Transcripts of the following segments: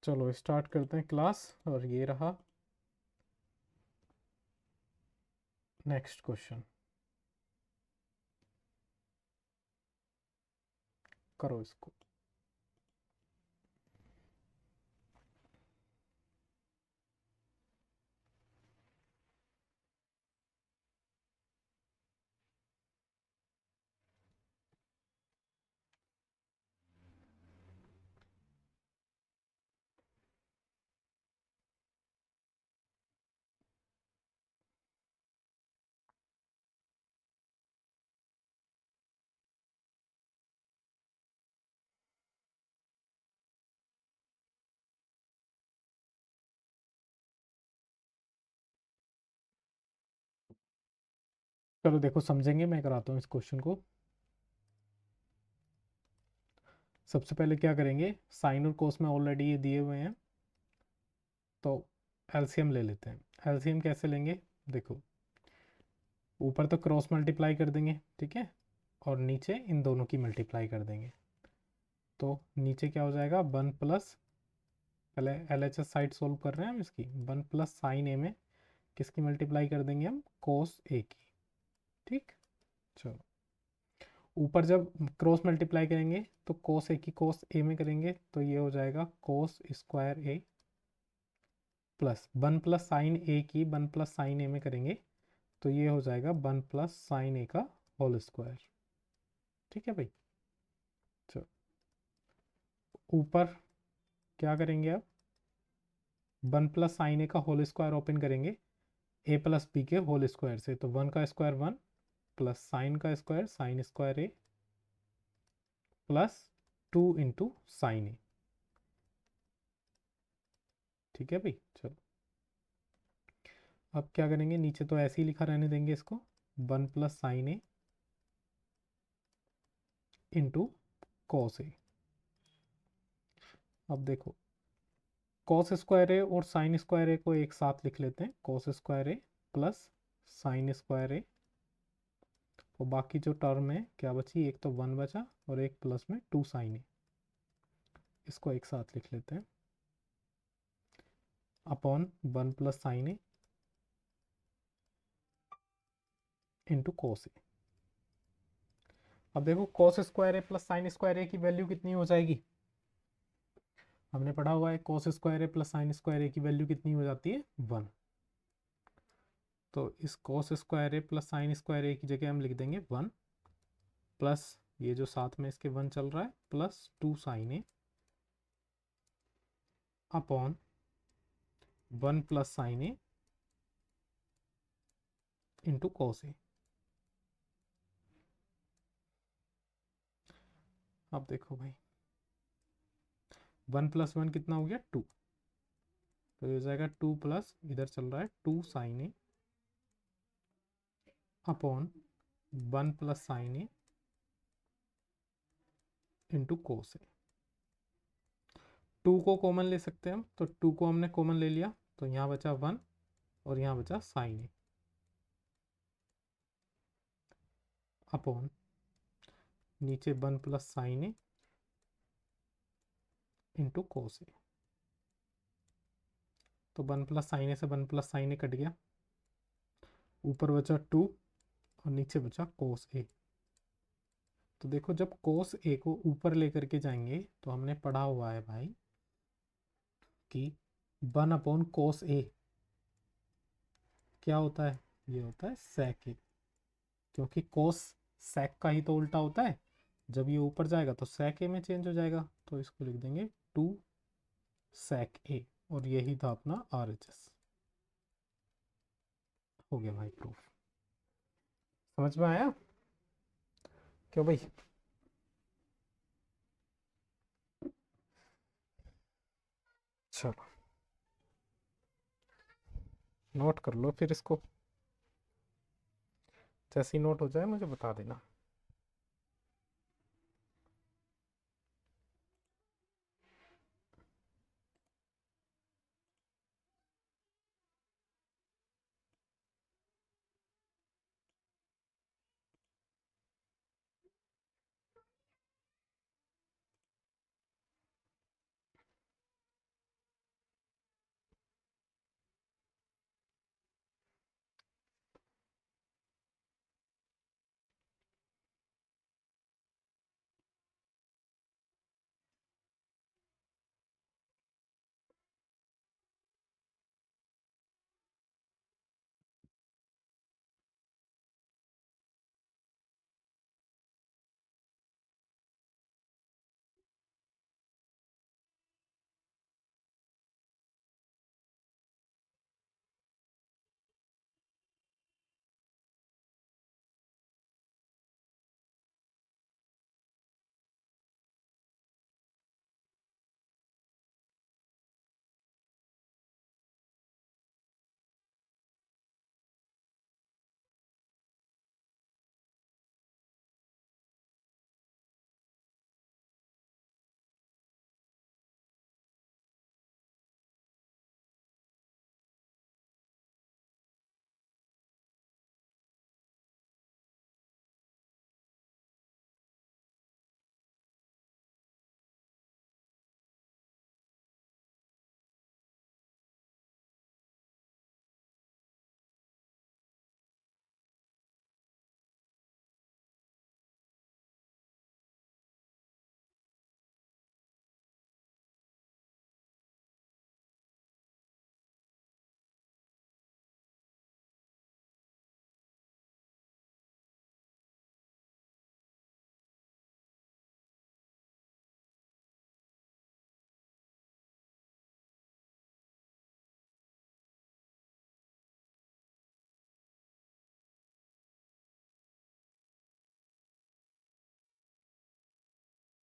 चलो स्टार्ट करते हैं क्लास। और ये रहा नेक्स्ट क्वेश्चन। करो इसको। चलो देखो, समझेंगे, मैं कराता हूँ इस क्वेश्चन को। सबसे पहले क्या करेंगे, साइन और कोस में ऑलरेडी ये दिए हुए हैं, तो एलसीएम ले लेते हैं। एलसीएम कैसे लेंगे, देखो ऊपर तो क्रॉस मल्टीप्लाई कर देंगे, ठीक है, और नीचे इन दोनों की मल्टीप्लाई कर देंगे। तो नीचे क्या हो जाएगा, वन प्लस, पहले L H S side solve कर रहे हैं हम इसकी, वन प्लस साइन ए में किसकी मल्टीप्लाई कर देंगे हम, कोस ए की। ठीक, चलो ऊपर जब क्रॉस मल्टीप्लाई करेंगे तो कोस ए की कोस ए में करेंगे, तो ये हो जाएगा कोस स्क्वायर ए, प्लस वन प्लस साइन ए की वन प्लस साइन ए में करेंगे, तो ये हो जाएगा वन प्लस साइन ए का होल स्क्वायर। ठीक है भाई, चलो ऊपर क्या करेंगे अब, वन प्लस साइन ए का होल स्क्वायर ओपन करेंगे ए प्लस बी के होल स्क्वायर से, तो वन का स्क्वायर वन, प्लस साइन का square sine square A, plus two into sine A. ठीक है भाई, चलो अब क्या करेंगे, नीचे तो ऐसे ही लिखा रहने देंगे इसको, one plus sine A into cos A. अब देखो कॉस स्क्वायर ए और साइन स्क्वायर ए को एक साथ लिख लेते हैं, कॉस स्क्वायर ए प्लस साइन स्क्वायर ए, और बाकी जो टर्म है क्या बची, एक तो वन बचा और एक प्लस में टू साइन ए, इसको एक साथ लिख लेते हैं, upon one plus sine A into cos A. अब देखो कॉस स्क्वायर ए प्लस साइन स्क्वायर ए की वैल्यू कितनी हो जाएगी, हमने पढ़ा हुआ है कॉस स्क्वायर ए प्लस साइन स्क्वायर ए की वैल्यू कितनी हो जाती है, वन। तो इस कॉस स्क्वायर ए प्लस साइन स्क्वायर ए की जगह हम लिख देंगे वन, प्लस ये जो साथ में इसके वन चल रहा है, plus two sine A upon one plus sine A into cos A. अब देखो भाई, वन प्लस वन कितना हो गया, टू, तो ये हो जाएगा टू प्लस इधर चल रहा है two sine A upon one plus sine A into cos A. Two को कॉमन ले सकते हैं हम, तो टू को हमने कॉमन ले लिया, तो यहाँ बचा वन और यहाँ बचा साइन ए अपॉन नीचे one plus sine A into cos ए। तो वन प्लस साइन ए से वन प्लस साइन ए कट गया, ऊपर बचा टू और नीचे बचा कोस ए। तो देखो जब कोस ए को ऊपर लेकर के जाएंगे तो हमने पढ़ा हुआ है भाई कि वन अपॉन कोस ए क्या होता है, ये होता है सेक ए, क्योंकि कोस सेक का ही तो उल्टा होता है, जब ये ऊपर जाएगा तो सेक ए में चेंज हो जाएगा, तो इसको लिख देंगे टू सेक ए, और यही था अपना आर एच एस। हो गया भाई प्रूफ, समझ में आया क्यों भाई। चलो नोट कर लो फिर इसको, जैसे ही नोट हो जाए मुझे बता देना।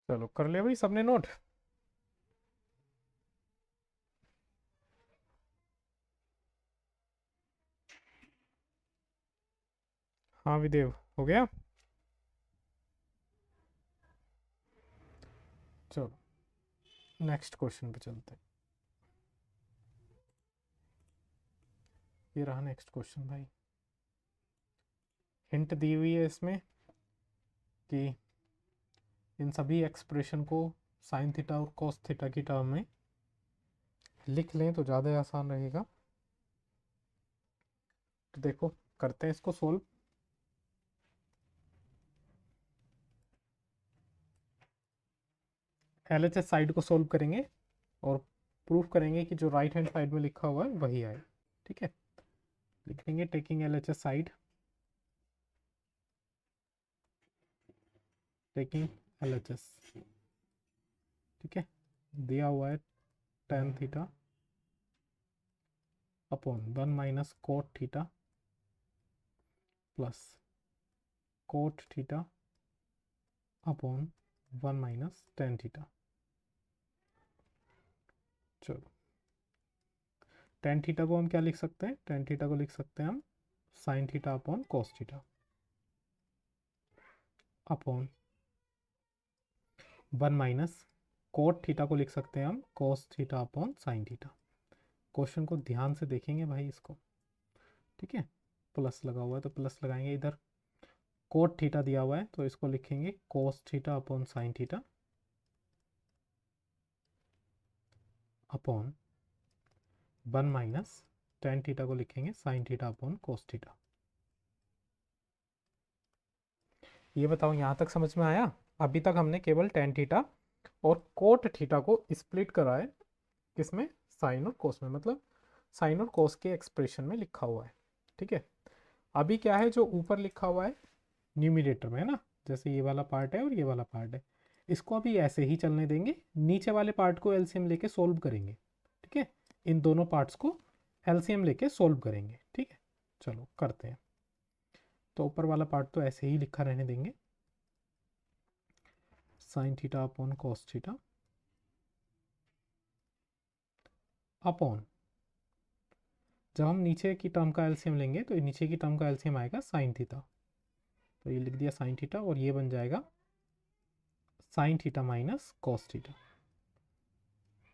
चलो कर लिया भाई सबने नोट। हाँ विदेव, हो गया। चलो नेक्स्ट क्वेश्चन पे चलते हैं। ये रहा नेक्स्ट क्वेश्चन भाई। हिंट दी हुई है इसमें कि इन सभी एक्सप्रेशन को साइन थीटा और कॉस थीटा की टर्म में लिख लें तो ज़्यादा आसान रहेगा। तो देखो करते हैं इसको सोल्व। एलएचएस साइड को सोल्व करेंगे और प्रूफ करेंगे कि जो राइट हैंड साइड में लिखा हुआ है वही आए। ठीक है, लिख देंगे taking LHS side, taking LHS. ठीक है, दिया हुआ है tan theta upon 1 minus cot theta plus cot theta upon 1 minus tan theta. चलो tan थीटा को हम क्या लिख सकते हैं? tan थीटा को लिख सकते हैं हम sine theta upon cos theta upon 1 minus cot theta को लिख सकते हैं हम cos theta upon sine theta. Question को ध्यान से देखेंगे भाई इसको। ठीक है, प्लस लगा हुआ है तो प्लस लगाएंगे इधर। कोट थीटा दिया हुआ है तो इसको लिखेंगे cos theta upon sine theta upon 1 minus tan theta को लिखेंगे sine theta upon cos theta. ये बताओ यहाँ तक समझ में आया? अभी तक हमने केवल tan थीटा और कोट थीटा को स्प्लिट करा है, किसमें? साइन और कोस में, मतलब साइन और कोस के एक्सप्रेशन में लिखा हुआ है। ठीक है, अभी क्या है जो ऊपर लिखा हुआ है न्यूमिनेटर में है ना, जैसे ये वाला पार्ट है और ये वाला पार्ट है, इसको अभी ऐसे ही चलने देंगे। नीचे वाले पार्ट को एलसीएम लेके सोल्व करेंगे। ठीक है, इन दोनों पार्ट्स को एलसीएम लेके सोल्व करेंगे। ठीक है, चलो करते हैं। तो ऊपर वाला पार्ट तो ऐसे ही लिखा रहने देंगे, sine theta upon cos theta upon, जब हम नीचे की टर्म का एलसीएम लेंगे तो नीचे की टर्म का एलसीएम आएगा साइन थीटा, तो ये लिख दिया साइन थीटा और ये बन जाएगा sign theta minus cos theta.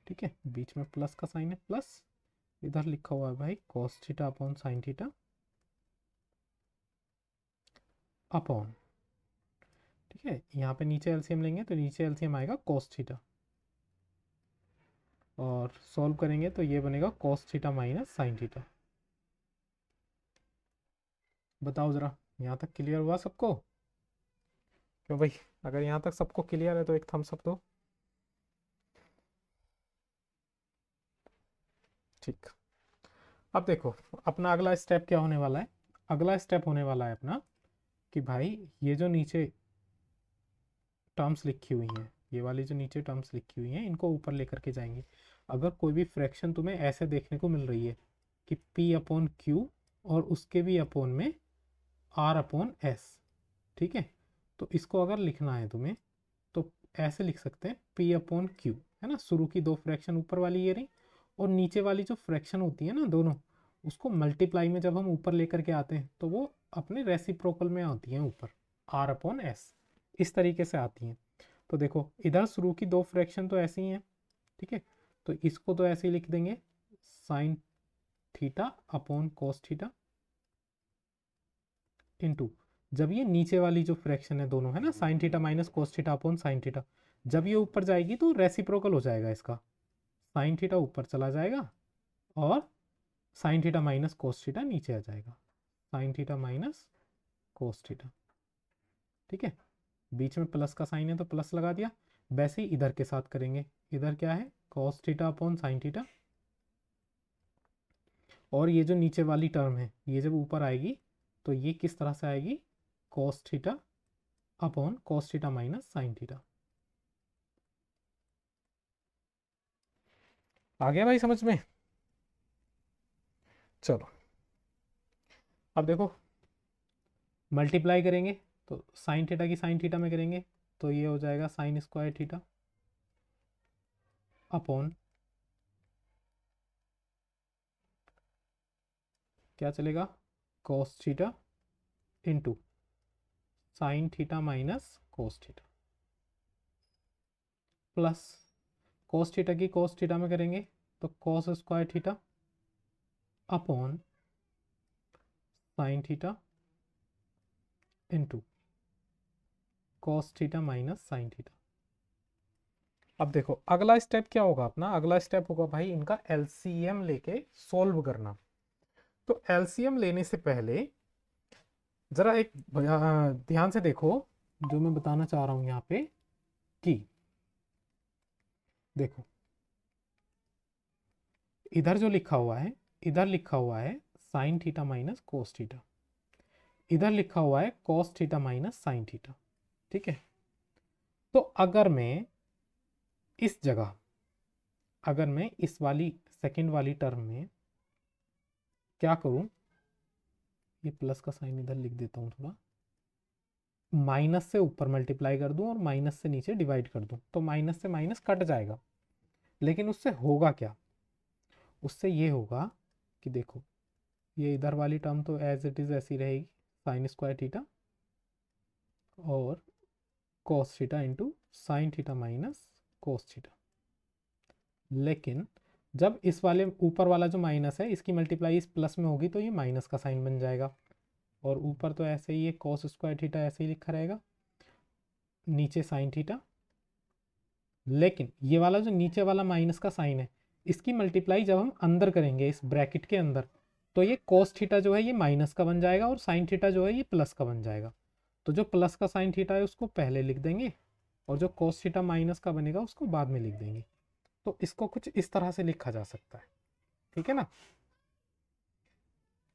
ठीक है, बीच में प्लस का साइन है, प्लस इधर लिखा हुआ है भाई cos theta upon sine theta upon, ठीक है, यहाँ पे नीचे एलसीएम लेंगे तो नीचे एलसीएम आएगा कॉस थीटा और सॉल्व करेंगे तो ये बनेगा cos theta minus sine theta. बताओ ज़रा, यहाँ तक क्लियर हुआ सबको? क्यों भाई, अगर यहाँ तक सबको क्लियर है तो एक थम्स अप दो। ठीक, अब देखो अपना अगला स्टेप क्या होने वाला है। अगला स्टेप होने वाला है अपना कि भाई ये जो नीचे टर्म्स लिखी हुई हैं, ये वाली जो नीचे टर्म्स लिखी हुई हैं, इनको ऊपर लेकर के जाएंगे। अगर कोई भी फ्रैक्शन तुम्हें ऐसे देखने को मिल रही है कि P अपॉन क्यू और उसके भी अपोन में R अपॉन एस, ठीक है, तो इसको अगर लिखना है तुम्हें तो ऐसे लिख सकते हैं P अपॉन क्यू, है ना। शुरू की दो फ्रैक्शन ऊपर वाली ये रही, और नीचे वाली जो फ्रैक्शन होती है ना दोनों, उसको मल्टीप्लाई में जब हम ऊपर लेकर के आते हैं तो वो अपने रेसिप्रोकल में आती हैं ऊपर, R अपॉन एस, इस तरीके से आती हैं। तो देखो इधर शुरू की दो फ्रैक्शन तो ऐसी ही हैं, ठीक है, तो इसको तो ऐसे ही लिख देंगे sine theta upon cos theta into, जब ये नीचे वाली जो फ्रैक्शन है दोनों है ना, sign theta minus cos theta upon sine theta, जब ये ऊपर जाएगी तो रेसिप्रोकल हो जाएगा इसका, साइन थीटा ऊपर चला जाएगा और sign theta minus cos theta नीचे आ जाएगा, sign theta minus cos theta. ठीक है, बीच में प्लस का साइन है तो प्लस लगा दिया। वैसे ही इधर के साथ करेंगे, इधर क्या है cos theta upon sine theta, और ये जो नीचे वाली टर्म है ये जब ऊपर आएगी तो ये किस तरह से आएगी, cos theta upon cos theta minus sine theta. आ गया भाई समझ में? चलो अब देखो मल्टीप्लाई करेंगे तो साइन थीटा की साइन थीटा में करेंगे तो ये हो जाएगा साइन स्क्वायर थीटा अपॉन क्या चलेगा, cos theta into sine theta minus cos theta, plus cos theta की कोस थीटा में करेंगे तो cos square theta upon sine theta into cos theta minus sine theta. अब देखो अगला स्टेप क्या होगा अपना, अगला स्टेप होगा भाई इनका एलसीएम लेके सॉल्व करना। तो एलसीएम लेने से पहले जरा एक ध्यान से देखो जो मैं बताना चाह रहा हूं यहाँ पे कि देखो इधर जो लिखा हुआ है, इधर लिखा हुआ है sine theta minus cos theta, इधर लिखा हुआ है cos theta minus sine theta. ठीक है, तो अगर मैं इस जगह, अगर मैं इस वाली सेकंड वाली टर्म में क्या करूं, ये प्लस का साइन इधर लिख देता हूं थोड़ा, माइनस से ऊपर मल्टीप्लाई कर दूं और माइनस से नीचे डिवाइड कर दूं, तो माइनस से माइनस कट जाएगा। लेकिन उससे होगा क्या, उससे ये होगा कि देखो ये इधर वाली टर्म तो एज इट इज ऐसी रहेगी साइन स्क्वायर थीटा और cos theta into sine theta minus cos theta. लेकिन जब इस वाले ऊपर वाला जो माइनस है इसकी मल्टीप्लाई इस प्लस में होगी तो ये माइनस का साइन बन जाएगा, और ऊपर तो ऐसे ही ये कॉस स्क्वायर थीटा ऐसे ही लिखा रहेगा, नीचे साइन थीटा। लेकिन ये वाला जो नीचे वाला माइनस का साइन है इसकी मल्टीप्लाई जब हम अंदर करेंगे इस ब्रैकेट के अंदर, तो ये कॉस थीटा जो है ये माइनस का बन जाएगा और साइन थीटा जो है ये प्लस का बन जाएगा। तो जो प्लस का साइन थीटा है उसको पहले लिख देंगे और जो कॉस थीटा माइनस का बनेगा उसको बाद में लिख देंगे। तो इसको कुछ इस तरह से लिखा जा सकता है, ठीक है ना।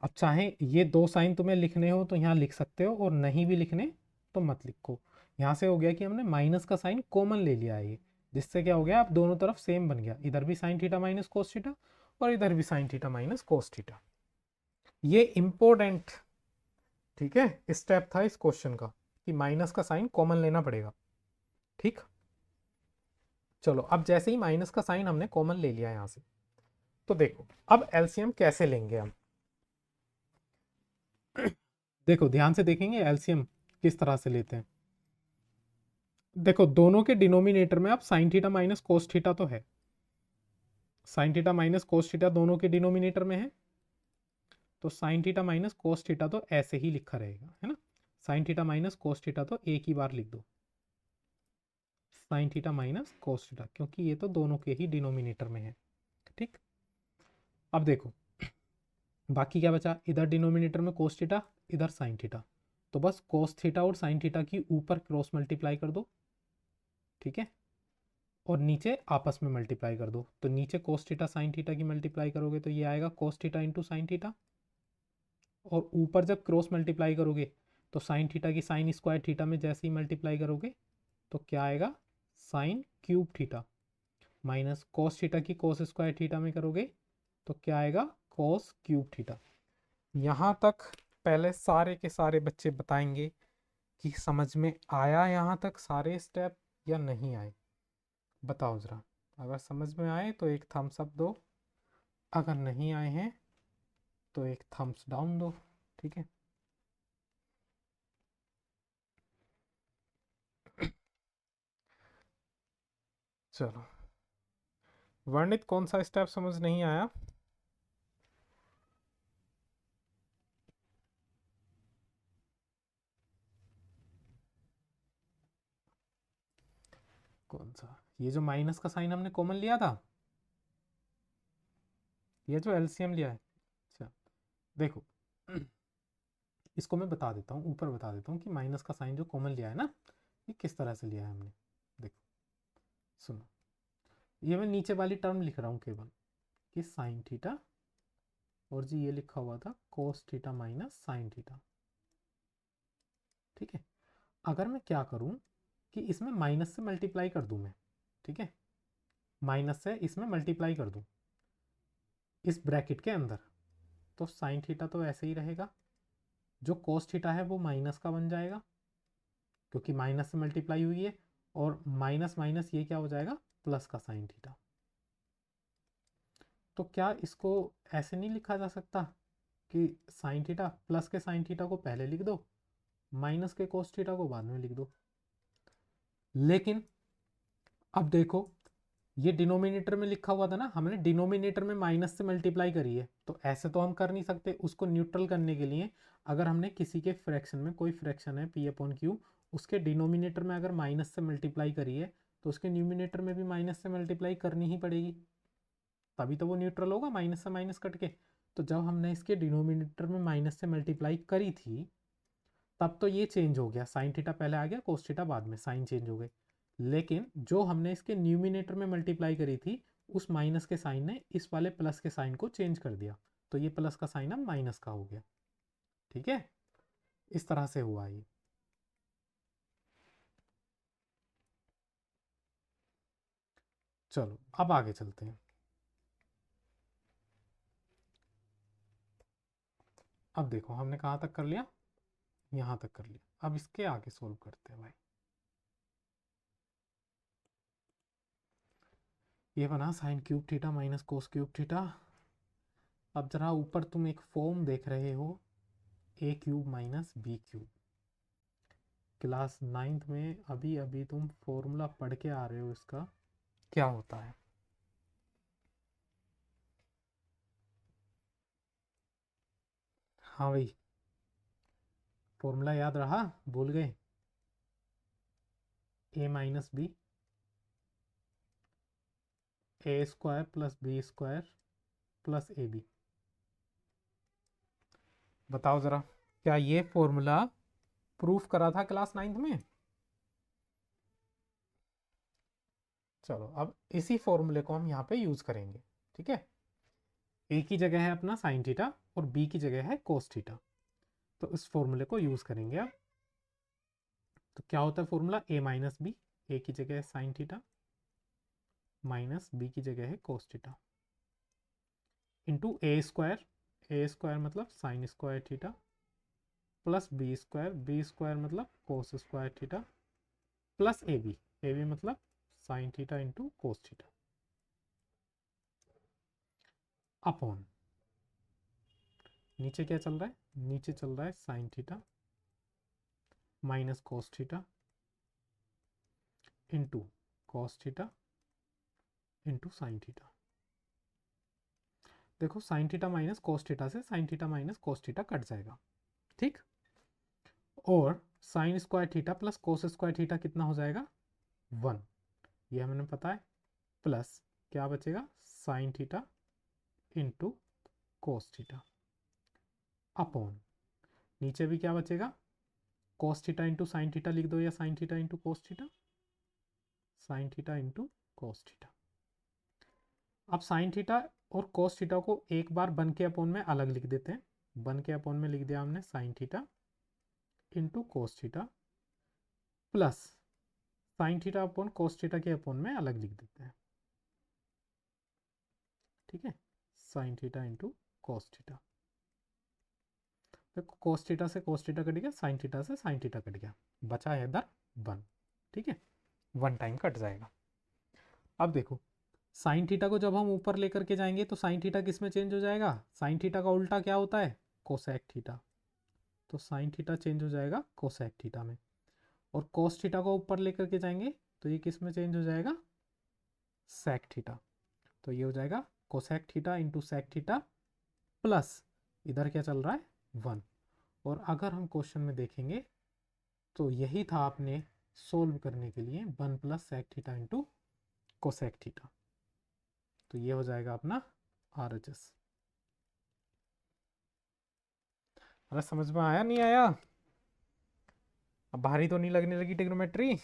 अब चाहे ये दो साइन तुम्हें लिखने हो तो यहाँ लिख सकते हो और नहीं भी लिखने तो मत लिखो। यहाँ से हो गया कि हमने माइनस का साइन कॉमन ले लिया है ये, जिससे क्या हो गया अब दोनों तरफ सेम बन गया, इधर भी sign theta minus cos theta और इधर भी sign theta minus cos theta. ये इंपॉर्टेंट, ठीक है, स्टेप था इस क्वेश्चन का कि माइनस का साइन कॉमन लेना पड़ेगा। ठीक, चलो अब जैसे ही माइनस का साइन हमने कॉमन ले लिया यहाँ से, तो देखो अब एलसीएम कैसे लेंगे हम। देखो ध्यान से देखेंगे एलसीएम किस तरह से लेते हैं। देखो दोनों के डिनोमिनेटर में अब sign theta minus cos theta तो है, sine theta minus cos theta दोनों के डिनोमिनेटर में है, तो sign theta minus cos theta तो ऐसे ही लिखा रहेगा, है ना। Sign theta minus cos theta तो एक ही बार लिख दो, sign theta minus cos theta, क्योंकि ये तो दोनों के ही डिनोमिनेटर में है। ठीक, अब देखो बाकी क्या बचा, इधर डिनोमिनेटर में कोस थीटा इधर साइन थीटा, तो बस कोस थीटा और साइन थीटा की ऊपर क्रॉस मल्टीप्लाई कर दो, ठीक है, और नीचे आपस में मल्टीप्लाई कर दो। तो नीचे कोस थीटा साइन थीटा की मल्टीप्लाई करोगे तो ये आएगा कोस थीटा इंटू साइन थीटा, और ऊपर जब क्रॉस मल्टीप्लाई करोगे तो साइन थीटा की साइन स्क्वायर थीटा में जैसे ही मल्टीप्लाई करोगे तो क्या आएगा, sign cube theta, minus cos theta की कॉस स्क्वायर थीटा में करोगे तो क्या आएगा, कॉस क्यूब थीटा। यहाँ तक पहले सारे के सारे बच्चे बताएंगे कि समझ में आया यहाँ तक सारे स्टेप या नहीं आए, बताओ ज़रा। अगर समझ में आए तो एक थम्स अप दो, अगर नहीं आए हैं तो एक थम्स डाउन दो, ठीक है। चलो वर्णित कौन सा स्टेप समझ नहीं आया, कौन सा, ये जो माइनस का साइन हमने कॉमन लिया था, ये जो एलसीएम लिया है। अच्छा देखो इसको मैं बता देता हूँ, ऊपर बता देता हूँ कि माइनस का साइन जो कॉमन लिया है ना ये किस तरह से लिया है हमने। देखो सुनो, ये मैं नीचे वाली टर्म लिख रहा हूँ केवल कि साइन थीटा, और जी ये लिखा हुआ था cos theta minus sine theta, ठीक है। अगर मैं क्या करूँ कि इसमें माइनस से मल्टीप्लाई कर दूँ मैं, ठीक है, माइनस से इसमें मल्टीप्लाई कर दूँ इस ब्रैकेट के अंदर, तो साइन थीटा तो ऐसे ही रहेगा, जो कोस थीटा है वो माइनस का बन जाएगा, क्योंकि माइनस से मल्टीप्लाई हुई है, और माइनस माइनस ये क्या हो जाएगा, प्लस का साइन थीटा। तो क्या इसको ऐसे नहीं लिखा जा सकता कि साइन थीटा, प्लस के साइन थीटा को पहले लिख दो, माइनस के कोस थीटा को बाद में लिख दो। लेकिन अब देखो, ये डिनोमिनेटर में लिखा हुआ था ना, हमने डिनोमिनेटर में माइनस से मल्टीप्लाई करी है, तो ऐसे तो हम कर नहीं सकते। उसको न्यूट्रल करने के लिए अगर हमने किसी के फ्रैक्शन में, कोई फ्रैक्शन है पी अपॉन क्यू, उसके डिनोमिनेटर में अगर माइनस से मल्टीप्लाई करी है, तो उसके न्यूमिनेटर में भी माइनस से मल्टीप्लाई करनी ही पड़ेगी, तभी तो वो न्यूट्रल होगा, माइनस से माइनस कट के। तो जब हमने इसके डिनोमिनेटर में माइनस से मल्टीप्लाई करी थी, तब तो ये चेंज हो गया, साइन थीटा पहले आ गया, कोस थीटा बाद में, साइन चेंज हो गए। लेकिन जो हमने इसके न्यूमिनेटर में मल्टीप्लाई करी थी, उस माइनस के साइन ने इस वाले प्लस के साइन को चेंज कर दिया, तो ये प्लस का साइन अब माइनस का हो गया। ठीक है, इस तरह से हुआ ये। चलो अब आगे चलते हैं। अब देखो हमने कहाँ तक कर लिया, यहाँ तक कर लिया। अब इसके आगे सोल्व करते हैं भाई। ये बना sine cube theta minus cos cube theta. अब जरा ऊपर तुम एक फॉर्म देख रहे हो, A cube minus B cube. Class 9th में अभी अभी तुम फॉर्मूला पढ़ के आ रहे हो, इसका क्या होता है। हाँ भाई, फॉर्मूला याद रहा, भूल गए। A minus B, A square plus B square plus A B. बताओ ज़रा, क्या ये फॉर्मूला प्रूफ करा था क्लास 9th में? चलो अब इसी फॉर्मूले को हम यहाँ पे यूज़ करेंगे। ठीक है, ए की जगह है अपना साइन थीटा और बी की जगह है कोस थीटा, तो इस फॉर्मूले को यूज़ करेंगे अब। तो क्या होता है फॉर्मूला, ए माइनस बी, ए की जगह है साइन थीटा माइनस बी की जगह है cos theta, into A square मतलब sine square theta plus B square मतलब cos square theta plus A B मतलब sine theta into cos theta upon, नीचे क्या चल रहा है, नीचे चल रहा है sine theta minus cos theta into cos theta into sine theta. देखो sine theta minus cos theta से sine theta minus cos theta cut जाएगा, ठीक। और sine square theta plus cos square theta कितना हो जाएगा, 1, ये हमें पता है। प्लस क्या बचेगा, sign theta into cos theta upon, नीचे भी क्या बचेगा, कोस थीटा इंटू साइन थीटा लिख दो, या sign theta into cos theta, sign theta into cos theta. अब साइन थीटा और कोस थीटा को एक बार वन के अपॉन में अलग लिख देते हैं। वन के अपॉन में लिख दिया हमने sign theta into cos theta plus sine theta upon cos theta के अपॉन में अलग लिख देते हैं। ठीक है, sine theta into cos theta. तो कोस थीटा से कोस थीटा कट गया, साइन थीटा से साइन थीटा कट गया, बचा है इधर 1। ठीक है, 1 टाइम कट जाएगा। अब देखो साइन थीटा को जब हम ऊपर लेकर के जाएंगे तो साइन थीटा किस में चेंज हो जाएगा, साइन थीटा का उल्टा क्या होता है, कोसेक थीटा, तो साइन थीटा चेंज हो जाएगा कोसेक थीटा में। और कोस थीटा को ऊपर लेकर के जाएंगे तो ये किस में चेंज हो जाएगा, सेक थीटा, तो ये हो जाएगा cosec theta into sec theta plus इधर क्या चल रहा है 1। और अगर हम क्वेश्चन में देखेंगे तो यही था आपने सोल्व करने के लिए 1 plus sec theta into cosec theta, तो ये हो जाएगा अपना RHS। अरे समझ में आया नहीं आया, अब भारी तो नहीं लगने लगी ट्रिग्नोमेट्री।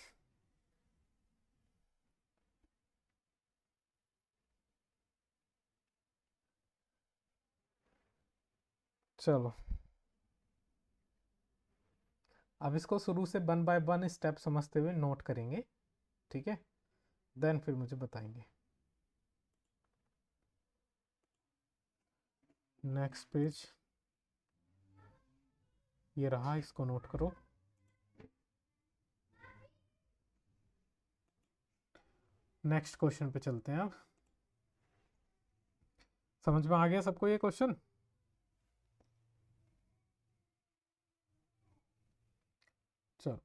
चलो अब इसको शुरू से 1 बाय 1 स्टेप समझते हुए नोट करेंगे, ठीक है, देन फिर मुझे बताएंगे। नेक्स्ट पेज ये रहा, इसको नोट करो। नेक्स्ट क्वेश्चन पे चलते हैं अब। समझ में आ गया सबको ये क्वेश्चन? चलो,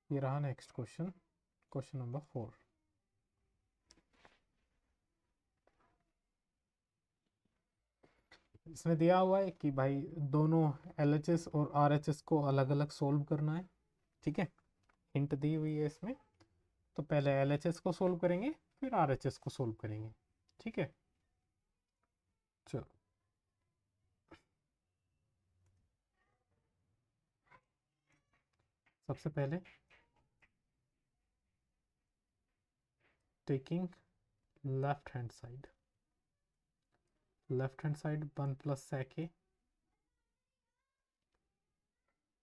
ये रहा नेक्स्ट क्वेश्चन, क्वेश्चन नंबर 4। इसमें दिया हुआ है कि भाई दोनों LHS और RHS को अलग अलग सोल्व करना है। ठीक है, हिंट दी हुई है इसमें। तो पहले LHS को सोल्व करेंगे, फिर RHS को सोल्व करेंगे। ठीक है, चलो। सबसे पहले taking left hand side, left hand side 1 plus sec a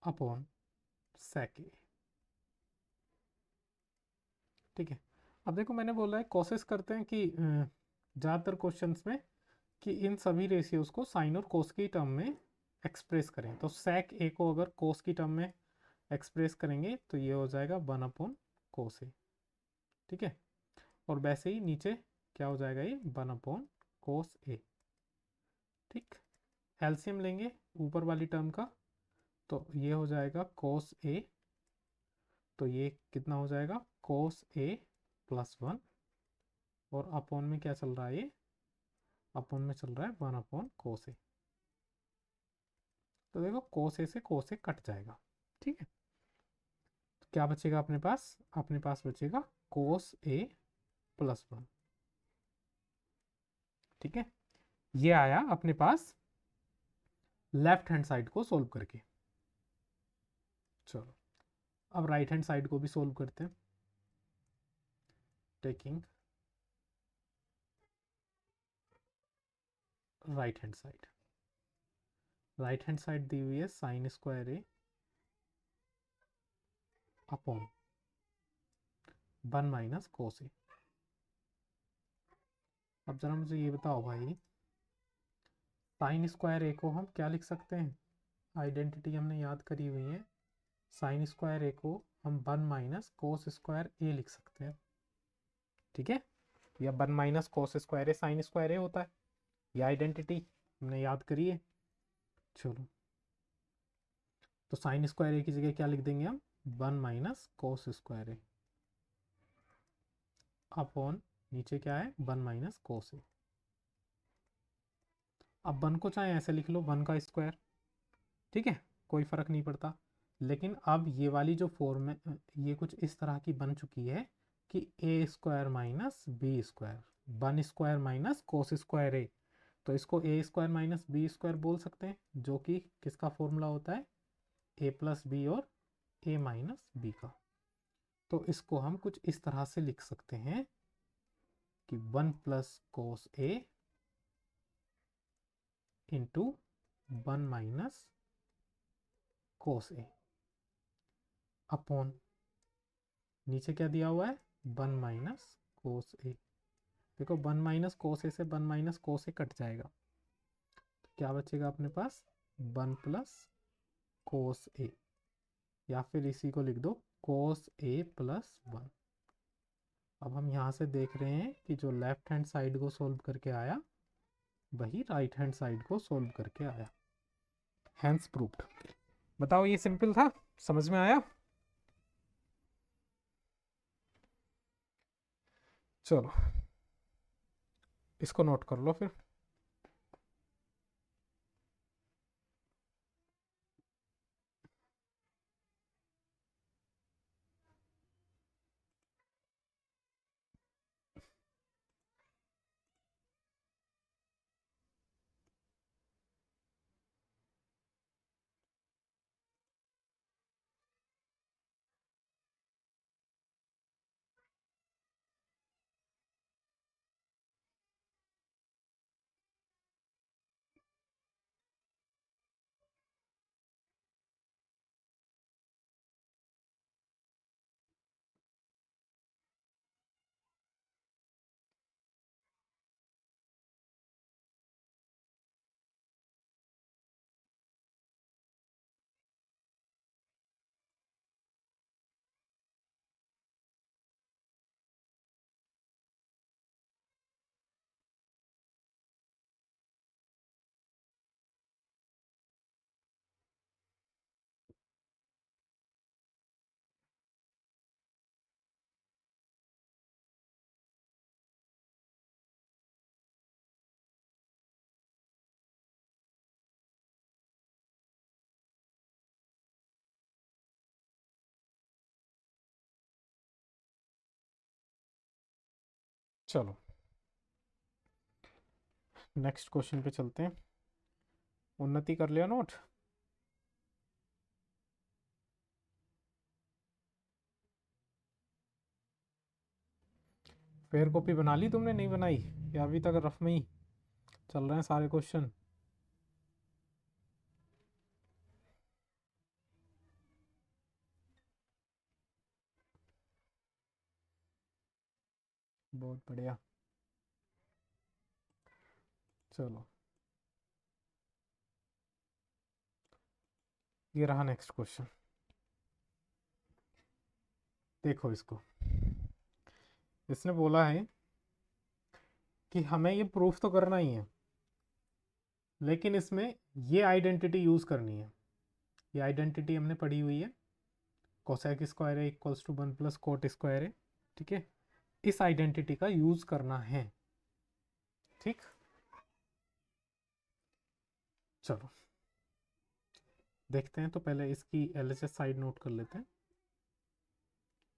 upon sec a। ठीक है, अब देखो मैंने बोला है कोशिश करते हैं कि ज़्यादातर क्वेश्चंस में कि इन सभी रेशियोज को साइन और कोस की टर्म में एक्सप्रेस करें। तो sec a को अगर कोस की टर्म में एक्सप्रेस करेंगे तो ये हो जाएगा 1 अपॉन कोस a। ठीक है, और वैसे ही नीचे क्या हो जाएगा, ये 1 अपॉन कोस a। ठीक, एलसीएम लेंगे ऊपर वाली टर्म का, तो ये हो जाएगा कोस a। तो ये कितना हो जाएगा, कोस a प्लस 1, और अपॉन में क्या चल रहा है, ये अपॉन में चल रहा है 1 अपॉन कोस a। तो देखो कोस a से कोस a कट जाएगा। ठीक है, तो क्या बचेगा अपने पास, अपने पास बचेगा कोस a प्लस 1। ठीक है, ये आया अपने पास लेफ्ट हैंड साइड को सोल्व करके। चलो, अब राइट हैंड साइड को भी सोल्व करते हैं। Taking right hand side, right hand side दी हुई है sine square a upon 1 minus cos a। अब जरा मुझे ये बताओ भाई, साइन स्क्वायर a को हम क्या लिख सकते हैं, आइडेंटिटी हमने याद करी हुई है। साइन स्क्वायर a को हम 1 माइनस कोस स्क्वायर a लिख सकते हैं। ठीक है, या 1 minus cos square a sign square a होता है, ये आइडेंटिटी हमने याद करी है। चलो, तो साइन स्क्वायर ए की जगह क्या लिख देंगे हम, 1 माइनस कोस स्क्वायर ए अपॉन नीचे क्या है, 1 माइनस कोस ए। अब 1 को चाहे ऐसे लिख लो 1 का स्क्वायर। ठीक है, कोई फर्क नहीं पड़ता। लेकिन अब ये वाली जो फॉर्म है, ये कुछ इस तरह की बन चुकी है कि A square minus B square, 1 square minus cos square A. तो इसको A square minus B square बोल सकते हैं, जो कि किसका फॉर्मूला होता है, ए प्लस बी और ए माइनस बी का। तो इसको हम कुछ इस तरह से लिख सकते हैं कि 1 plus cos A into 1 minus cos A upon नीचे क्या दिया हुआ है, 1 माइनस कोस ए। देखो 1 माइनस कोस ए से 1 माइनस कोस ए कट जाएगा, तो क्या बचेगा अपने पास, 1 प्लस कोस ए, या फिर इसी को लिख दो कोस ए प्लस 1। अब हम यहाँ से देख रहे हैं कि जो लेफ्ट हैंड साइड को सोल्व करके आया वही राइट हैंड साइड को सोल्व करके आया। Hence proved. बताओ, ये सिंपल था, समझ में आया? चलो, इसको नोट कर लो फिर। चलो नेक्स्ट क्वेश्चन पे चलते हैं। उन्नति कर लिया नोट? फेयर कॉपी बना ली तुमने, नहीं बनाई, या अभी तक रफ में ही चल रहे हैं सारे क्वेश्चन? बहुत बढ़िया। चलो ये रहा नेक्स्ट क्वेश्चन। देखो इसको, इसने बोला है कि हमें ये प्रूफ तो करना ही है, लेकिन इसमें ये आइडेंटिटी यूज करनी है। ये आइडेंटिटी हमने पढ़ी हुई है, कोसेक स्क्वायर है equals to 1 plus cot square है। ठीक है, इस आइडेंटिटी का यूज करना है। ठीक, चलो देखते हैं। तो पहले इसकी एलएचएस साइड नोट कर लेते हैं।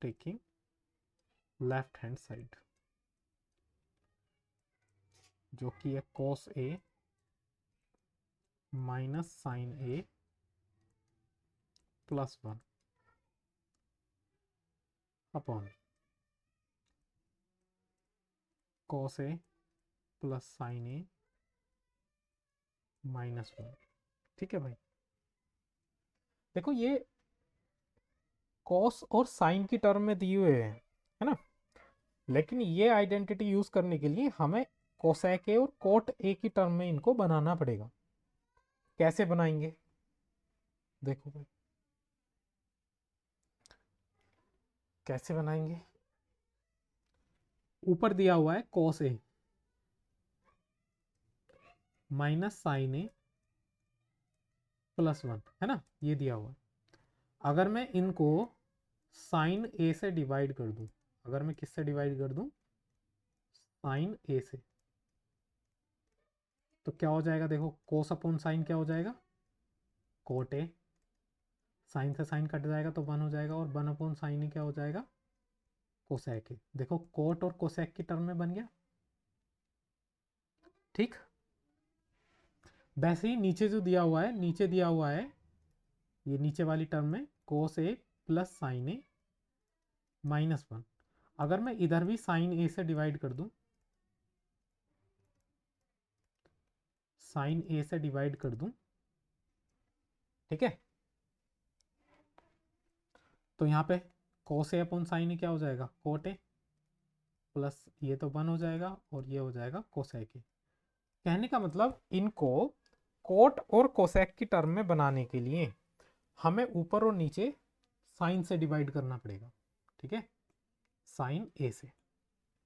टेकिंग लेफ्ट हैंड साइड, जो कि है cos A minus sine A plus 1 upon cos A plus sine A minus 1। ठीक है भाई, देखो ये cos और साइन की टर्म में दिए हुए हैं, है ना, लेकिन ये आइडेंटिटी यूज करने के लिए हमें कोसेक ए और कोट ए की टर्म में इनको बनाना पड़ेगा। कैसे बनाएंगे देखो भाई, कैसे बनाएंगे। ऊपर दिया हुआ है cos A minus sine A plus 1, है ना, ये दिया हुआ है। अगर मैं इनको साइन ए से डिवाइड कर दूं, अगर मैं किससे डिवाइड कर दूं, साइन ए से, तो क्या हो जाएगा देखो, कोस अपॉन साइन क्या हो जाएगा, कोट ए। साइन से साइन कट जाएगा तो 1 हो जाएगा, और 1 अपॉन साइन ही क्या हो जाएगा, कोसेक ए। देखो कोट और कोसेक की टर्म में बन गया। ठीक, वैसे ही नीचे जो दिया हुआ है, नीचे दिया हुआ है ये नीचे वाली टर्म में कोस ए प्लस साइन ए माइनस 1। अगर मैं इधर भी साइन ए से डिवाइड कर दूं, साइन ए से डिवाइड कर दूं, ठीक है, तो यहाँ पे कोस ए अपॉन साइन ए क्या हो जाएगा, कोट ए, प्लस ये तो 1 हो जाएगा, और ये हो जाएगा कोसेक ए। कहने का मतलब इनको कोट और कोसेक की टर्म में बनाने के लिए हमें ऊपर और नीचे साइन से डिवाइड करना पड़ेगा। ठीक है, साइन ए से।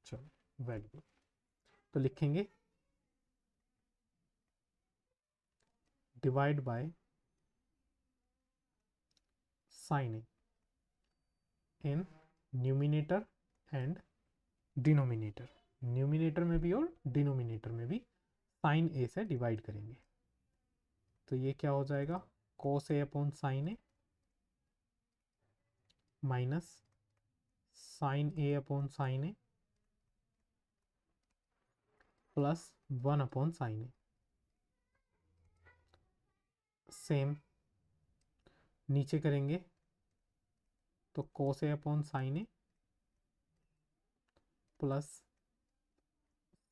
चलो वेरी गुड, तो लिखेंगे divide by sine A in numerator and denominator. Numerator में भी और डिनोमिनेटर में भी साइन ए से डिवाइड करेंगे। तो ये क्या हो जाएगा, cos A upon sine A minus sine A upon sine A plus 1 upon sine A. Same नीचे करेंगे तो cos A upon sine A plus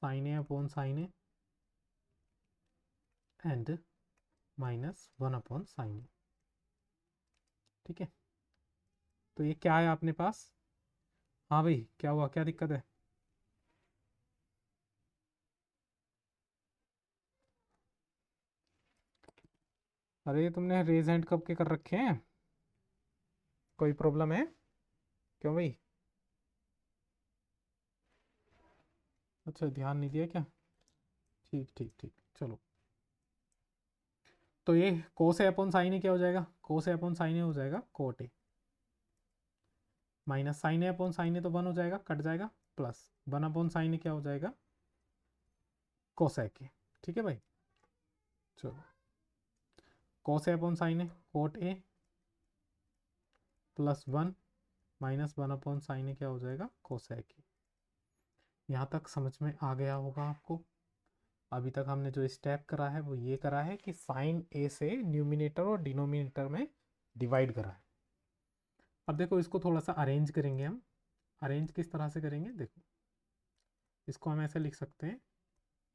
sine A upon sine A and minus 1 upon sine A. ठीक है, तो ये क्या है अपने पास। हाँ भाई, क्या हुआ, क्या दिक्कत है। अरे तुमने रेज हैंड कब के कर रखे हैं, कोई प्रॉब्लम है, क्यों भाई। अच्छा ध्यान नहीं दिया क्या, ठीक ठीक ठीक, चलो। तो ये कोस ए अपॉन साइन ए क्या हो जाएगा, cos A upon sine A हो जाएगा cot A, minus sine A upon sine A तो 1 हो जाएगा, कट जाएगा, प्लस 1 अपॉन साइन ए क्या हो जाएगा, कोसेक ए। ठीक है भाई, चलो cos A upon sine A cot A plus 1 minus 1 upon sine A क्या हो जाएगा, कोसेक ए। यहाँ तक समझ में आ गया होगा आपको। अभी तक हमने जो स्टेप करा है वो ये करा है कि साइन ए से न्यूमिनेटर और डिनोमिनेटर में डिवाइड करा है। अब देखो इसको थोड़ा सा अरेंज करेंगे हम। अरेंज किस तरह से करेंगे, देखो इसको हम ऐसे लिख सकते हैं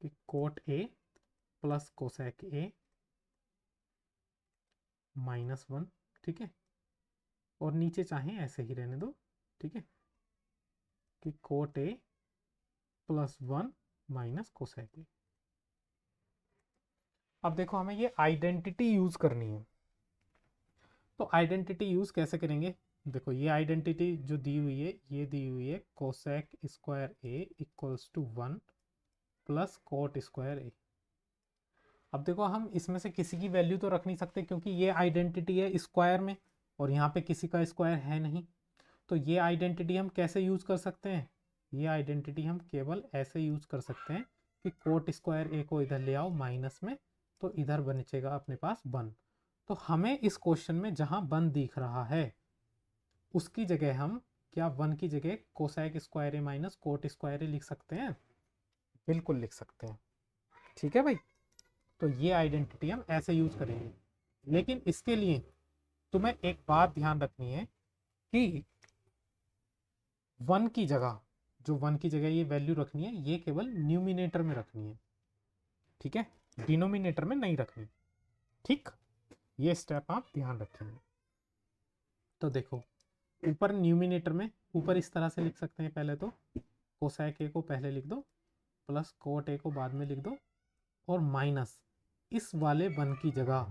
कि कोट ए प्लस कोसेक ए -1, ठीक है। और नीचे चाहें ऐसे ही रहने दो, ठीक है, कि कोट ए +1 माइनस कोसेक ए। अब देखो हमें ये आइडेंटिटी यूज करनी है। तो आइडेंटिटी यूज कैसे करेंगे, देखो ये आइडेंटिटी जो दी हुई है ये दी हुई है cosec square A equals to 1 plus cot square A. अब देखो हम इसमें से किसी की वैल्यू तो रख नहीं सकते क्योंकि ये आइडेंटिटी है स्क्वायर में और यहाँ पे किसी का स्क्वायर है नहीं। तो ये आइडेंटिटी हम कैसे यूज कर सकते हैं, ये आइडेंटिटी हम केवल ऐसे यूज कर सकते हैं कि कोट स्क्वायर ए को इधर ले आओ माइनस में, तो इधर बचेगा अपने पास 1। तो हमें इस क्वेश्चन में जहां 1 दिख रहा है उसकी जगह हम क्या 1 की जगह कोसेक स्क्वायर ए माइनस कोट स्क्वायर ए लिख सकते हैं, बिल्कुल लिख सकते हैं, ठीक है भाई। तो ये आइडेंटिटी हम ऐसे यूज करेंगे। लेकिन इसके लिए तुम्हें एक बात ध्यान रखनी है कि 1 की जगह, जो 1 की जगह ये वैल्यू रखनी है ये केवल न्यूमिनेटर में रखनी है, ठीक है, डिनोमिनेटर में नहीं रखनी, ठीक। ये स्टेप आप ध्यान रखेंगे। तो देखो ऊपर न्यूमिनेटर में ऊपर इस तरह से लिख सकते हैं, पहले तो कोसेक ए को पहले लिख दो प्लस कोट ए को बाद में लिख दो और माइनस इस वाले 1 की जगह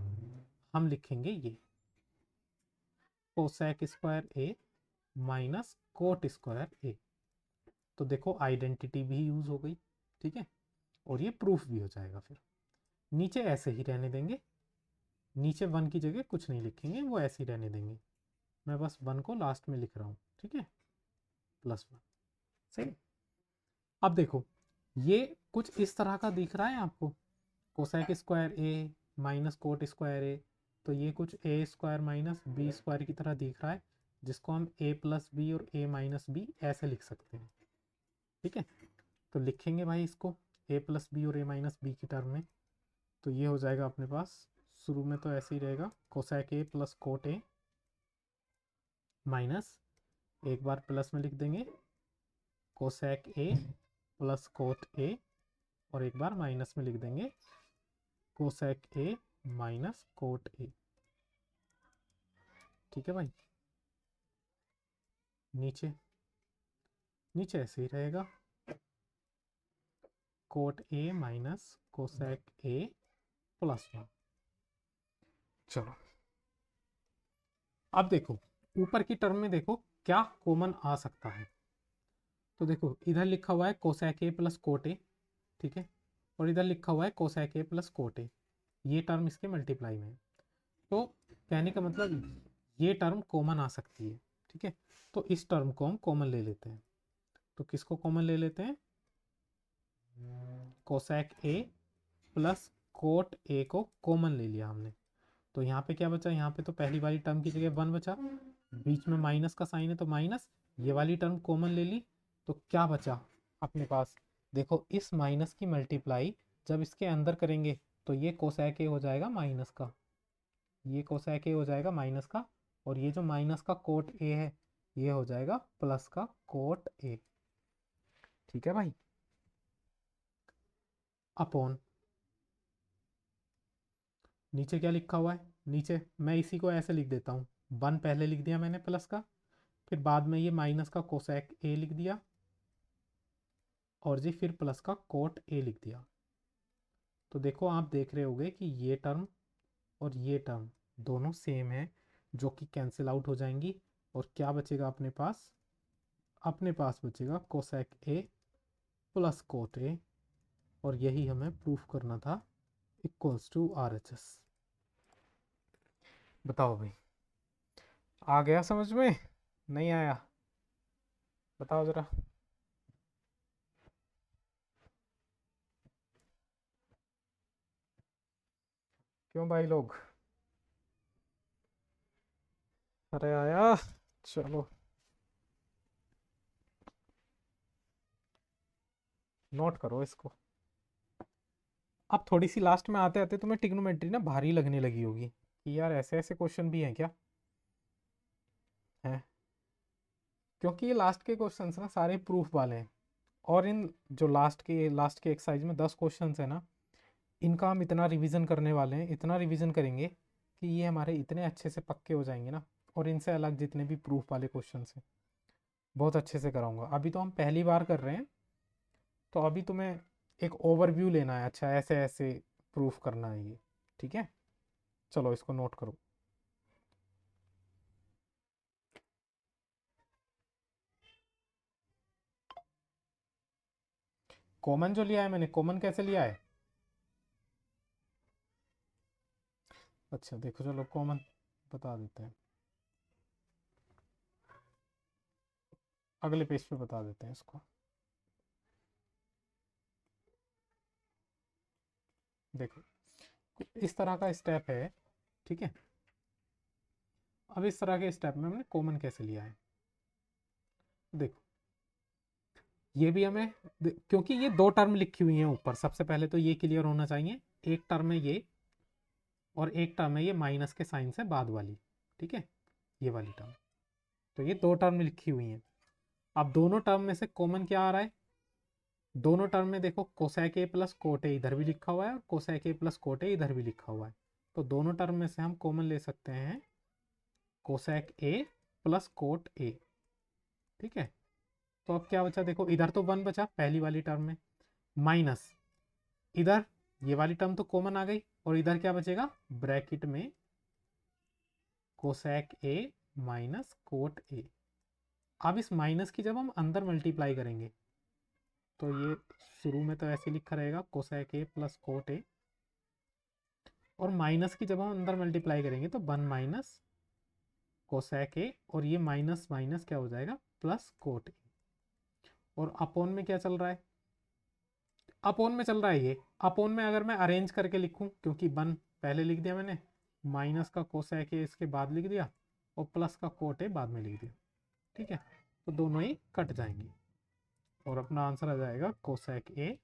हम लिखेंगे ये cosec square A minus cot square A. तो देखो आइडेंटिटी भी यूज हो गई, ठीक है, और ये प्रूफ भी हो जाएगा। फिर नीचे ऐसे ही रहने देंगे, नीचे 1 की जगह कुछ नहीं लिखेंगे, वो ऐसे ही रहने देंगे। मैं बस 1 को लास्ट में लिख रहा हूँ, ठीक है, +1, सही। अब देखो ये कुछ इस तरह का दिख रहा है आपको, cosec square A minus cot square A. तो ये कुछ ए स्क्वायर माइनस बी स्क्वायर की तरह दिख रहा है, जिसको हम ए प्लस बी और ए माइनस बी ऐसे लिख सकते हैं, ठीक है। तो लिखेंगे भाई इसको ए प्लस बी और ए माइनस बी की टर्म में। तो ये हो जाएगा अपने पास, शुरू में तो ऐसे ही रहेगा cosec A plus coat A minus, एक बार प्लस में लिख देंगे cosec A plus cot A और एक बार माइनस में लिख देंगे cosec A minus cot A, ठीक है भाई। नीचे नीचे ऐसे ही रहेगा कोट ए माइनस कोसेक ए +1। चलो अब देखो ऊपर की टर्म में देखो क्या कॉमन आ सकता है। तो देखो इधर लिखा हुआ है cosec A plus cot A, ठीक है, और इधर लिखा हुआ है cosec A plus cot A, ये टर्म इसके मल्टीप्लाई में है। तो कहने का मतलब ये टर्म कॉमन आ सकती है, ठीक है। तो इस टर्म को हम कॉमन ले लेते हैं। तो किसको कॉमन ले लेते हैं, cosec A plus cot A को कॉमन ले लिया हमने। तो यहाँ पे क्या बचा, यहाँ पे तो पहली वाली टर्म की जगह 1 बचा, बीच में माइनस का साइन है तो माइनस, ये वाली टर्म कॉमन ले ली। तो क्या बचा अपने पास, देखो इस माइनस की मल्टीप्लाई जब इसके अंदर करेंगे तो ये कोसेक ए हो जाएगा माइनस का, ये कोसेक ए हो जाएगा माइनस का, और ये जो माइनस का कोट ए है ये हो जाएगा प्लस का कोट ए, ठीक है भाई, अपॉन नीचे क्या लिखा हुआ है, नीचे मैं इसी को ऐसे लिख देता हूँ, 1 पहले लिख दिया मैंने प्लस का, फिर बाद में ये माइनस का कोसेक ए लिख दिया और जी फिर प्लस का कोट ए लिख दिया। तो देखो आप देख रहे होगे कि ये टर्म और ये टर्म दोनों सेम है, जो कि कैंसिल आउट हो जाएंगी और क्या बचेगा अपने पास, अपने पास बचेगा cosec A plus cot A, और यही हमें प्रूफ करना था इक्वल्स टू RHS। बताओ भाई आ गया समझ में, नहीं आया, बताओ जरा। क्यों भाई लोग, अरे आया, चलो नोट करो इसको। अब थोड़ी सी लास्ट में आते आते तुम्हें ट्रिग्नोमेट्री ना भारी लगने लगी होगी कि यार ऐसे ऐसे क्वेश्चन भी हैं क्या है, क्योंकि ये लास्ट के क्वेश्चंस ना सारे प्रूफ वाले हैं। और इन जो लास्ट के एक्सरसाइज में 10 क्वेश्चंस है ना, इनका हम इतना रिवीजन करने वाले हैं, इतना रिवीजन करेंगे कि ये हमारे इतने अच्छे से पक्के हो जाएंगे ना। और इनसे अलग जितने भी प्रूफ वाले क्वेश्चंस हैं बहुत अच्छे से कराऊंगा। अभी तो हम पहली बार कर रहे हैं, तो अभी तुम्हें एक ओवरव्यू लेना है, अच्छा ऐसे ऐसे प्रूफ करना है ये, ठीक है। चलो इसको नोट करो। कॉमन जो लिया है मैंने, कॉमन कैसे लिया है? अच्छा देखो, चलो कॉमन बता देते हैं, अगले पेज पे बता देते हैं इसको। देखो इस तरह का स्टेप है, ठीक है। अब इस तरह के स्टेप में हमने कॉमन कैसे लिया है, देखो ये भी हमें क्योंकि ये दो टर्म लिखी हुई हैं ऊपर, सबसे पहले तो ये क्लियर होना चाहिए। एक टर्म है ये, और एक टर्म है ये माइनस के साइन से बाद वाली, ठीक है, ये वाली टर्म। तो ये दो टर्म लिखी हुई हैं। अब दोनों टर्म में से कॉमन क्या आ रहा है? दोनों टर्म में देखो cosec A plus cot A इधर भी लिखा हुआ है, और cosec A plus cot A इधर भी लिखा हुआ है। तो दोनों टर्म में से हम कॉमन ले सकते हैं cosec A plus cot A, ठीक है। तो अब क्या बचा, देखो इधर तो वन बचा पहली वाली टर्म में, माइनस इधर ये वाली टर्म तो कॉमन आ गई, और इधर क्या बचेगा ब्रैकेट में cosec A minus cot A. अब इस माइनस की जब हम अंदर मल्टीप्लाई करेंगे, तो ये शुरू में तो ऐसे लिखा रहेगा cosec A plus cot A, और माइनस की जब हम अंदर मल्टीप्लाई करेंगे तो वन माइनस कोसेक ए, और ये माइनस माइनस क्या हो जाएगा प्लस कोट ए। और अपोन में क्या चल रहा है? अपोन में चल रहा है ये। अपोन में अगर मैं अरेंज करके लिखूं, क्योंकि वन पहले लिख दिया मैंने, माइनस का कोसेक ए इसके बाद लिख दिया, और प्लस का कोट ए बाद में लिख दिया, ठीक है। तो दोनों ही कट जाएंगे, और अपना आंसर आ जाएगा cosec A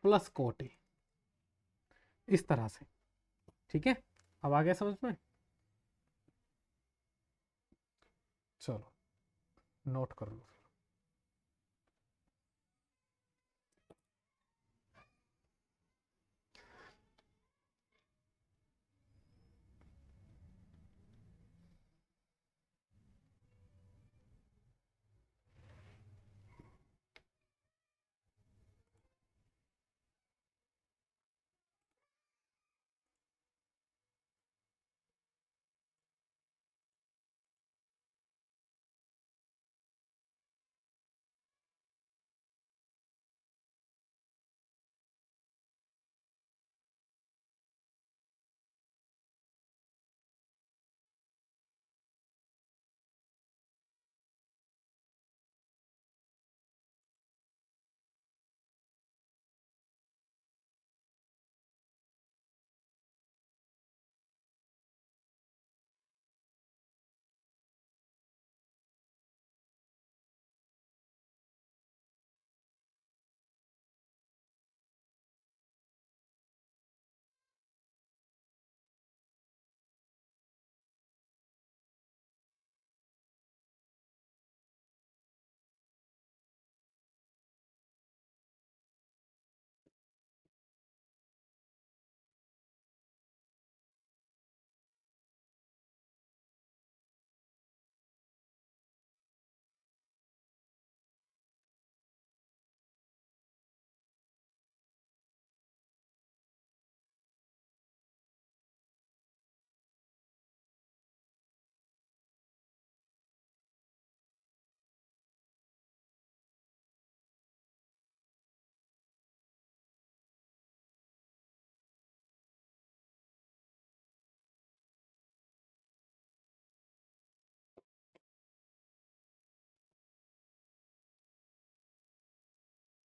plus cot A, इस तरह से, ठीक है। अब आ गया समझ में? चलो नोट कर लो।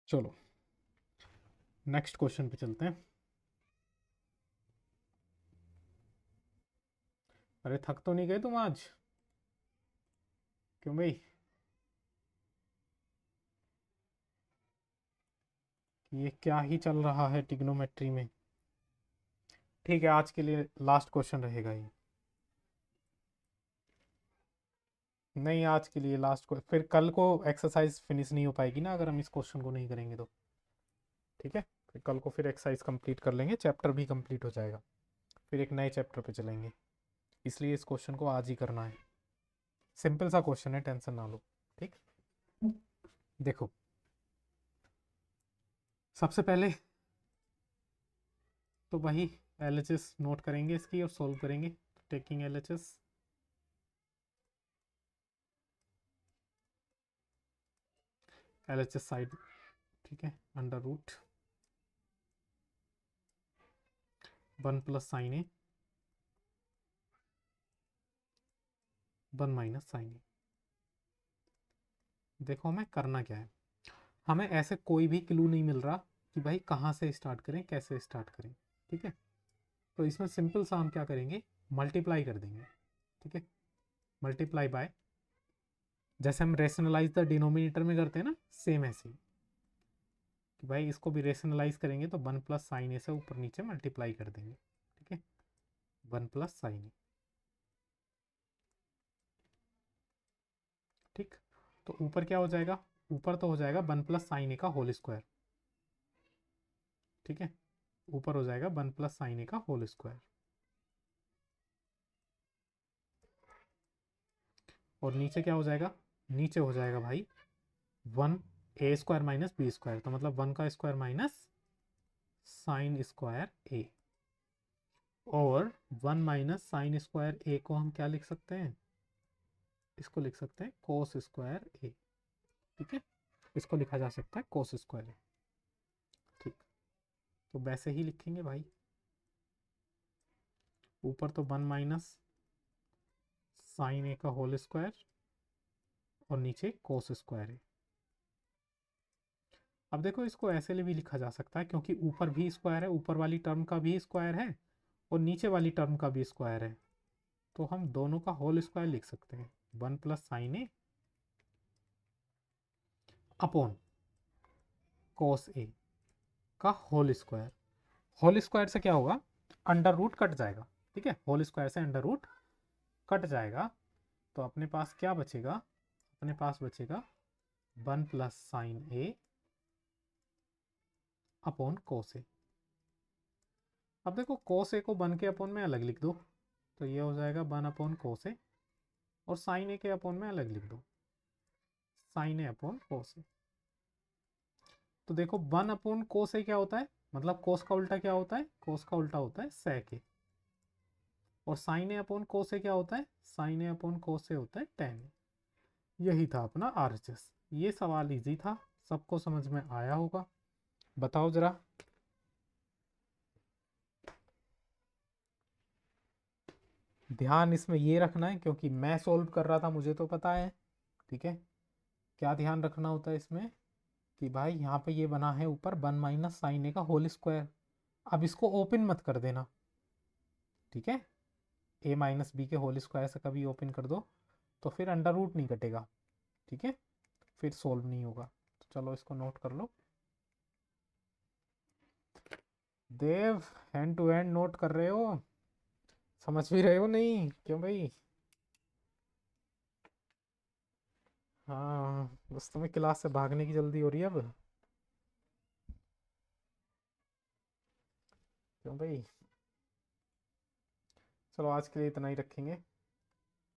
चलो नेक्स्ट क्वेश्चन पे चलते हैं। अरे थक तो नहीं गए तुम आज? क्यों भाई? कि ये क्या ही चल रहा है ट्रिग्नोमेट्री में। ठीक है, आज के लिए लास्ट क्वेश्चन रहेगा ये। नहीं, आज के लिए लास्ट को, फिर कल को एक्सरसाइज फिनिश नहीं हो पाएगी ना अगर हम इस क्वेश्चन को नहीं करेंगे तो। ठीक है, फिर कल को फिर एक्सरसाइज कंप्लीट कर लेंगे, चैप्टर भी कंप्लीट हो जाएगा, फिर एक नए चैप्टर पे चलेंगे। इसलिए इस क्वेश्चन को आज ही करना है। सिंपल सा क्वेश्चन है, टेंशन ना लो। ठीक, देखो सबसे पहले तो वही LHS नोट करेंगे इसकी और सॉल्व करेंगे। टेकिंग LHS, LHS साइड, ठीक है, अंडर रूट 1 प्लस साइन ए 1 माइनस साइन ए। देखो हमें करना क्या है, हमें ऐसे कोई भी क्लू नहीं मिल रहा कि भाई कहाँ से स्टार्ट करें, कैसे स्टार्ट करें। ठीक है, तो इसमें सिंपल सा हम क्या करेंगे, मल्टीप्लाई कर देंगे। ठीक है, मल्टीप्लाई बाय, जैसे हम रेशनलाइज द डिनोमिनेटर में करते हैं ना, सेम ऐसे ही कि भाई इसको भी रेशनलाइज करेंगे तो 1 प्लस साइन ए से ऊपर नीचे मल्टीप्लाई कर देंगे। ठीक है, 1 प्लस साइन ए। ठीक, तो ऊपर क्या हो जाएगा, ऊपर तो हो जाएगा 1 प्लस साइन ए का होल स्क्वायर। ठीक है, ऊपर हो जाएगा 1 प्लस साइन ए का होल स्क्वायर, और नीचे क्या हो जाएगा, नीचे हो जाएगा भाई 1 ए स्क्वायर माइनस बी स्क्वायर, तो मतलब 1 का स्क्वायर माइनस साइन स्क्वायर ए, और 1 माइनस साइन स्क्वायर ए को हम क्या लिख सकते हैं, इसको लिख सकते हैं कोस स्क्वायर ए। ठीक है, इसको लिखा जा सकता है कोस स्क्वायर ए। ठीक, तो वैसे ही लिखेंगे भाई, ऊपर तो 1 माइनस साइन ए का होल स्क्वायर और नीचे कोस स्क्वायर ए। अब देखो इसको ऐसे भी लिखा जा सकता है, क्योंकि ऊपर भी स्क्वायर है, ऊपर वाली टर्म का भी स्क्वायर है और नीचे वाली टर्म का भी स्क्वायर है, तो हम दोनों का होल स्क्वायर लिख सकते हैं, 1 प्लस साइन ए अपॉन कोस ए का होल स्क्वायर। होल स्क्वायर से क्या होगा, अंडर रूट कट जाएगा। ठीक है, होल स्क्वायर से अंडर रूट कट जाएगा, तो अपने पास क्या बचेगा, अपने पास बचेगा 1 प्लस साइन ए अपॉन कोस ए। अब देखो कोस ए को 1 के अपॉन में अलग लिख दो, तो ये हो जाएगा 1 अपॉन कोस ए, और साइन ए के अपॉन में अलग लिख दो, साइन ए अपॉन कोस ए। तो देखो 1 अपॉन कोस ए क्या होता है, मतलब कोस का उल्टा क्या होता है, कोस का उल्टा होता है सेक ए, और साइन ए अपॉन कोस ए क्या होता है, साइन ए अपॉन कोस ए होता है टेन ए। यही था अपना RHS। ये सवाल इजी था, सबको समझ में आया होगा, बताओ जरा। ध्यान इसमें ये रखना है, क्योंकि मैं सॉल्व कर रहा था मुझे तो पता है। ठीक है, क्या ध्यान रखना होता है इसमें कि भाई यहाँ पे ये बना है ऊपर 1 माइनस साइन ए का होल स्क्वायर, अब इसको ओपन मत कर देना। ठीक है, ए माइनस बी के होल स्क्वायर से कभी ओपन कर दो तो फिर अंडर रूट नहीं कटेगा। ठीक है, फिर सोल्व नहीं होगा। तो चलो इसको नोट कर लो। देव, हैंड टू हैंड नोट कर रहे हो, समझ भी रहे हो नहीं, क्यों भाई। हाँ, बस तुम्हें क्लास से भागने की जल्दी हो रही है अब, क्यों भाई। चलो आज के लिए इतना ही रखेंगे।